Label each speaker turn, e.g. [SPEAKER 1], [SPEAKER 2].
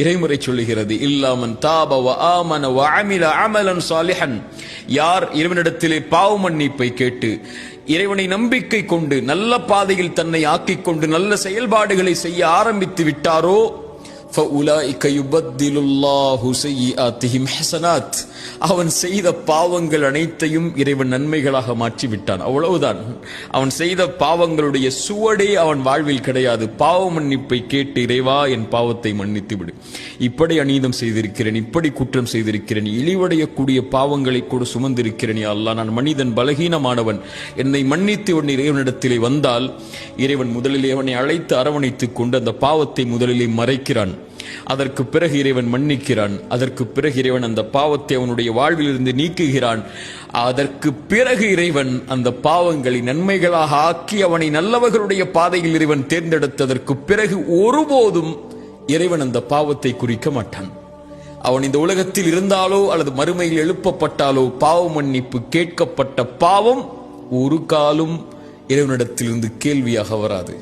[SPEAKER 1] இறைமுறை சொல்லுகிறது, இல்லாமன் தாப வ ஆமன வ அமில அமலன் சாலிஹன், யார் இறைவனிடத்திலே பாவ மன்னிப்பை கேட்டு இறைவனை நம்பிக்கை கொண்டு நல்ல பாதையில் தன்னை ஆக்கிக் கொண்டு நல்ல செயல்பாடுகளை செய்ய ஆரம்பித்து விட்டாரோ, فَأُولَئِكَ يُبَدِّلُ اللَّهُ سَيِّئَاتِهِمْ حَسَنَاتٍ, அவன் செய்த பாவங்கள் அனைத்தையும் இறைவன் நன்மைகளாக மாற்றி விட்டான். அவ்வளவுதான். அவன் செய்த பாவங்களுடைய சுவடே அவன் வாழ்வில் கிடையாது. பாவ மன்னிப்பை கேட்டு, இறைவா என் பாவத்தை மன்னித்து விடு, இப்படி அநீதம் செய்திருக்கிறேன், இப்படி குற்றம் செய்திருக்கிறேன், இழிவடையக்கூடிய பாவங்களை கூட சுமந்திருக்கிறேன், யா அல்லாஹ் நான் மனிதன், பலகீனமானவன், என்னை மன்னித்து உன் இறைவனிடத்திலே வந்தால் இறைவன் முதலிலே அவனை அழைத்து அரவணைத்துக் கொண்டு அந்த பாவத்தை முதலிலே மறைக்கிறான். அதற்கு பிறகு இறைவன் மன்னிக்கிறான். அதற்கு பிறகு இறைவன் அந்த பாவத்தை அவனுடைய வாழ்வில் இருந்து நீக்குகிறான். அதற்கு பிறகு இறைவன் அந்த பாவங்களை நன்மைகளாக ஆக்கி அவனை நல்லவர்களுடைய பாதையில் இறைவன் தேர்ந்தெடுத்ததற்கு பிறகு ஒருபோதும் இறைவன் அந்த பாவத்தை குறிக்க மாட்டான். அவன் இந்த உலகத்தில் இருந்தாலோ அல்லது மறுமையில் எழுப்பப்பட்டாலோ பாவ மன்னிப்பு கேட்கப்பட்ட பாவம் ஒரு காலும் இறைவனிடத்திலிருந்து கேள்வியாக வராது.